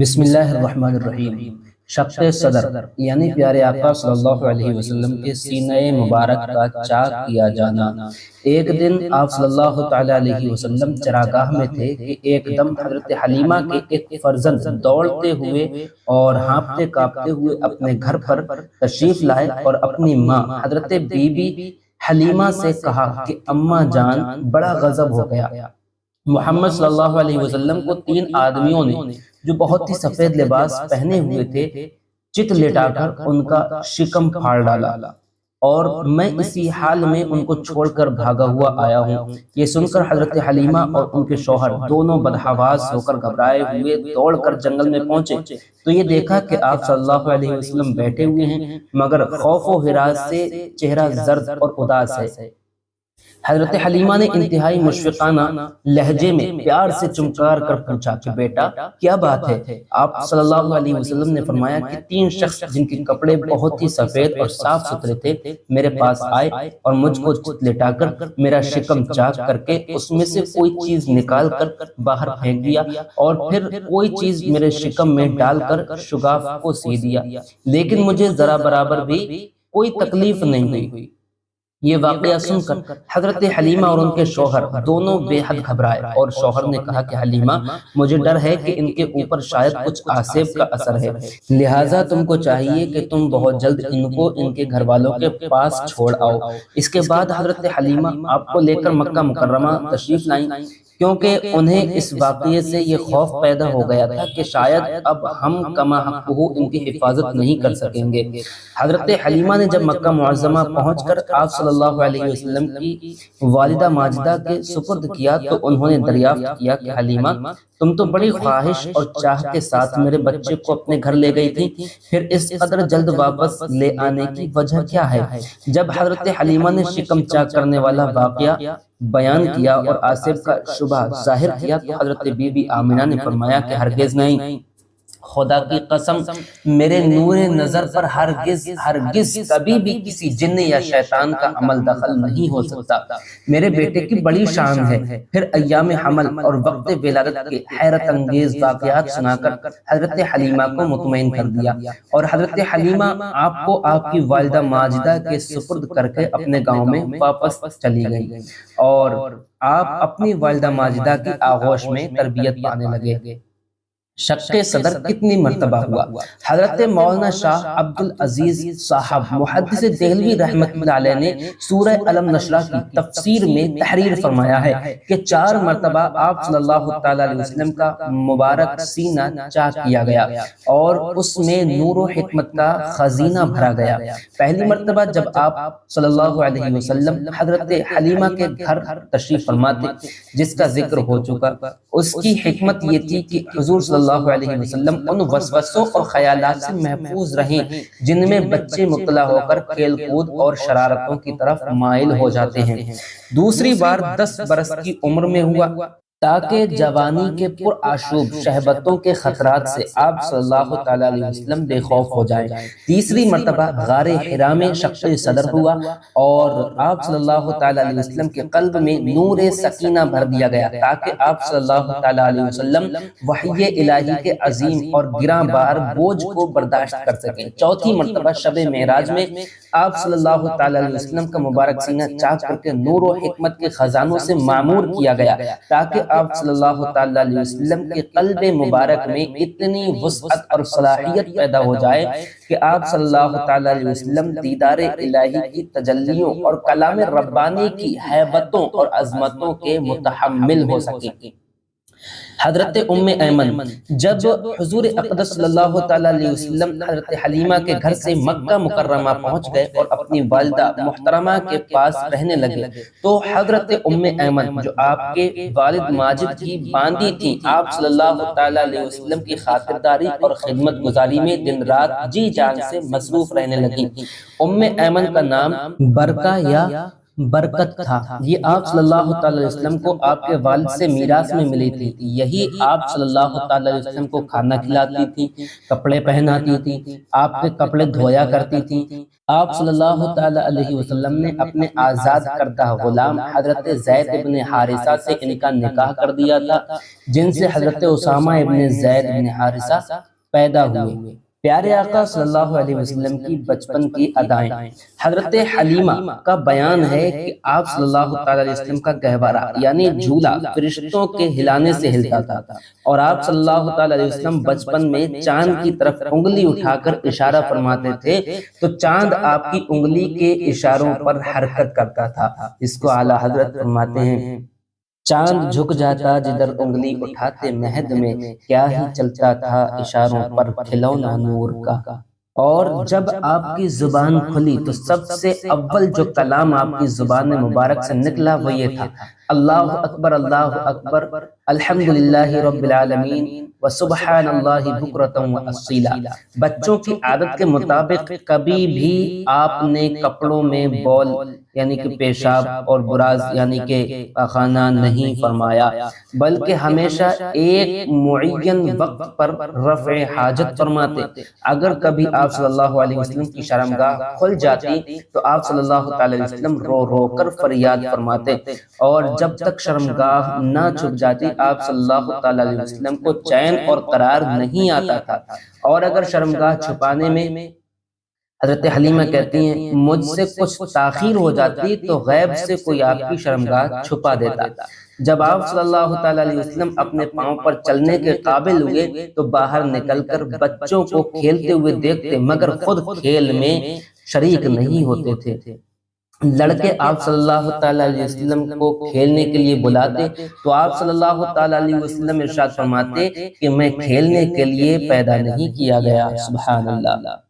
بسم اللہ الرحمن الرحیم۔ شق صدر یعنی پیارے آقا صلی اللہ علیہ وسلم کے سینہ مبارک کا چاک کیا جانا۔ ایک دن آپ صلی اللہ تعالی علیہ وسلم چراگاہ میں تھے کہ ایک دم حضرت حلیمہ کے ایک فرزند دوڑتے ہوئے اور ہانپتے کانپتے ہوئے اپنے گھر پر تشریف لائے اور اپنی ماں حضرت بی بی حلیمہ سے کہا کہ اماں جان بڑا غضب ہو گیا۔ محمد صلی اللہ علیہ وسلم کو 3 آدمیوں نے جو بہت ہی سفید لباس پہنے ہوئے تھے چت لٹا کر ان کا شکم پھاڑ ڈالا، اور میں اسی حال میں ان کو چھوڑ کر بھاگا ہوا آیا ہوں۔ یہ سن کر حضرت حلیمہ اور ان کے شوہر دونوں بدحواس ہو کر گھبرائے ہوئے دوڑ کر جنگل میں پہنچے تو یہ دیکھا کہ آپ صلی اللہ علیہ وسلم بیٹھے ہوئے ہیں، مگر خوف و ہراس سے چہرہ زرد اور اداس ہے۔ حضرت حلیمہ نے انتہائی مشفقانہ لہجے میں پیار سے چمکار کر پوچھا کہ بیٹا کیا بات ہے؟ آپ صلی اللہ علیہ وسلم نے فرمایا کہ 3 شخص جن کے کپڑے بہت ہی سفید اور صاف ستھرے تھے میرے پاس آئے اور مجھ کو چت لٹا کر میرا شکم چاک کر کے اس میں سے کوئی چیز نکال کر باہر پھینک دیا اور پھر کوئی چیز میرے شکم میں ڈال کر شگاف کو سی دیا، لیکن مجھے ذرا برابر بھی کوئی تکلیف نہیں ہوئی۔ یہ واقعہ سن کر حضرت حلیمہ اور ان کے شوہر دونوں بے حد گھبرائے، اور شوہر نے کہا کہ حلیمہ مجھے ڈر ہے کہ ان کے اوپر شاید کچھ آسیب کا اثر ہے، لہٰذا تم کو چاہیے کہ تم بہت جلد ان کو ان کے گھر والوں کے پاس چھوڑ آؤ۔ اس کے بعد حضرت حلیمہ آپ کو لے کر مکہ مکرمہ تشریف لائیں، کیونکہ انہیں اس واقعے سے یہ خوف پیدا ہو گیا تھا کہ شاید اب ہم کما حقہ ان کی حفاظت نہیں کر سکیں گے۔ حضرت حلیمہ نے جب مکہ معظمہ پہنچ کر آپ صلی اللہ علیہ وسلم کی والدہ ماجدہ کے سپرد کیا تو انہوں نے دریافت کیا کہ حلیمہ تم تو بڑی خواہش اور چاہ کے ساتھ میرے بچے کو اپنے گھر لے گئی تھی، پھر اس قدر جلد واپس لے آنے کی وجہ کیا ہے؟ جب حضرت حلیمہ نے شکم چاک کرنے والا واقعہ بیان کیا اور آسیب کا شبہ ظاہر کیا تو حضرت بی بی آمنہ نے فرمایا کہ ہرگز نہیں، خدا کی قسم میرے نور نظر پر ہرگز کبھی بھی کسی جن یا شیطان کا عمل دخل نہیں ہو سکتا۔ میرے بیٹے کی بڑی شان ہے۔ پھر ایام حمل اور وقت ولادت کے حیرت انگیز واقعات سنا کر حضرت حلیمہ کو مطمئن کر دیا، اور حضرت حلیمہ آپ کو آپ کی والدہ ماجدہ کے سپرد کر کے اپنے گاؤں میں واپس چلی گئی، اور آپ اپنی والدہ ماجدہ کی آغوش میں تربیت پانے لگے۔ شق صدر کتنی مرتبہ ہوا؟ حضرت مولانا شاہ عبد العزیز صاحب محدث دہلوی رحمۃ اللہ علیہ نے سورہ علم نشرہ کی تفسیر میں تحریر فرمایا ہے کہ 4 مرتبہ آپ صلی اللہ تعالی علیہ وسلم کا مبارک سینہ چاک کیا گیا اور اس میں نور و حکمت کا خزینہ بھرا گیا۔ پہلی مرتبہ جب آپ صلی اللہ علیہ وسلم حضرت حلیمہ کے گھر تشریف فرما تھے، جس کا ذکر ہو چکا، اس کی حکمت یہ تھی کہ حضور صلی اللہ علیہ وسلم ان وسوسوں اور خیالات سے محفوظ رہیں جن میں بچے مبتلا ہو کر کھیل کود اور شرارتوں کی طرف مائل ہو جاتے ہیں۔ دوسری بار 10 برس کی عمر میں ہوا تاکہ جوانی کے پرآشوب شہبتوں کے خطرات سے آپ صلی اللہ تعالی علیہ وسلم بے خوف ہو جائیں۔ تیسری مرتبہ غار حرا میں شق صدر ہوا اور آپ صلی اللہ تعالی علیہ وسلم کے قلب میں نور سکینہ بھر دیا گیا تاکہ آپ صلی اللہ تعالی علیہ وسلم وحی الہی کے عظیم اور گراں بار بوجھ کو برداشت کر سکیں۔ چوتھی مرتبہ شب معراج میں آپ صلی اللہ تعالی علیہ وسلم کا مبارک سینہ چاک کر کے نور و حکمت کے خزانوں سے معمور کیا گیا تاکہ آپ صلی اللہ تعالی علیہ وسلم کے قلب مبارک میں اتنی وسعت اور صلاحیت پیدا ہو جائے کہ آپ صلی اللہ تعالی علیہ وسلم دیدار الہی کی تجلیوں اور کلام ربانی کی ہیبتوں اور عظمتوں کے متحمل ہو سکیں۔ حضرت ام ایمن جب حضور اقدس صلی اللہ تعالی علیہ وسلم حضرت حلیمہ کے گھر سے مکہ مکرمہ پہنچ گئے اور اپنی والدہ محترمہ کے پاس رہنے لگے تو حضرت ام ایمن جو آپ کے والد ماجد کی باندی تھیں، آپ صلی اللہ تعالی علیہ وسلم کی خاطرداری اور خدمت گزاری میں دن رات جی جان سے مصروف رہنے لگی۔ ام ایمن کا نام برکہ یا برکت تھا، یہ آپ صلی اللہ تعالی علیہ وسلم کو آپ کے والد سے میراث میں ملی تھی، یہی آپ صلی اللہ تعالی علیہ وسلم کو کھانا کھلاتی تھی، کپڑے پہناتی تھی، آپ کے کپڑے دھویا کرتی تھی۔ آپ صلی اللہ تعالی علیہ وسلم نے اپنے آزاد کردہ غلام حضرت زید ابن حارثہ سے ان کا نکاح کر دیا تھا، جن سے حضرت اسامہ ابن زید ابن حارثہ پیدا ہوئے۔ پیارے آقا صلی اللہ علیہ وسلم کی بچپن کی ادائیں۔ حضرت حلیمہ کا بیان ہے کہ آپ صلی اللہ تعالی علیہ وسلم کا گہوارہ یعنی جھولا فرشتوں کے ہلانے سے ہلتا تھا، اور آپ صلی اللہ تعالی علیہ وسلم بچپن میں چاند کی طرف انگلی اٹھا کر اشارہ فرماتے تھے تو چاند آپ کی انگلی کے اشاروں پر حرکت کرتا تھا۔ اس کو اعلیٰ حضرت فرماتے ہیں، چاند جھک جاتا جدھر انگلی اٹھاتے مہد میں، کیا ہی چلتا تھا اشاروں پر کھلونا نور کا۔ اور جب آپ کی زبان کھلی تو سب سے اول جو کلام آپ کی زبان مبارک سے نکلا وہ یہ تھا، اللہ اکبر الحمدللہ رب العالمین وسبحان اللہ بکرۃ واصیلا۔ بچوں کی عادت کے مطابق کبھی بھی آپ نے کپڑوں میں بول یعنی کہ پیشاب اور براز یعنی کہ پاخانہ نہیں فرمایا، بلکہ ہمیشہ ایک معین وقت پر رفع حاجت فرماتے۔ اگر کبھی آپ صلی اللہ علیہ وسلم کی شرمگاہ کھل جاتی تو آپ صلی اللہ تعالی علیہ وسلم رو رو کر فریاد فرماتے، اور جب تک شرمگاہ نہ چھپ جاتی آپ صلی اللہ تعالی علیہ وسلم کو چین اور قرار نہیں آتا تھا۔ اور اگر شرمگاہ چھپانے میں حضرت حلیمہ کہتی ہیں مجھ سے کچھ تاخیر ہو جاتی تو غیب سے کوئی آپ کی شرمگاہ چھپا دیتا۔ جب آپ صلی اللہ تعالی علیہ وسلم اپنے پاؤں پر چلنے کے قابل ہوئے تو باہر نکل کر بچوں کو کھیلتے ہوئے دیکھتے، مگر خود کھیل میں شریک نہیں ہوتے تھے۔ لڑکے آپ صلی اللہ تعالی علیہ وسلم کو کھیلنے کے لیے بلاتے تو آپ صلی اللہ تعالی علیہ وسلم ارشاد فرماتے کہ میں کھیلنے کے لیے پیدا نہیں کیا گیا۔ سبحان اللہ۔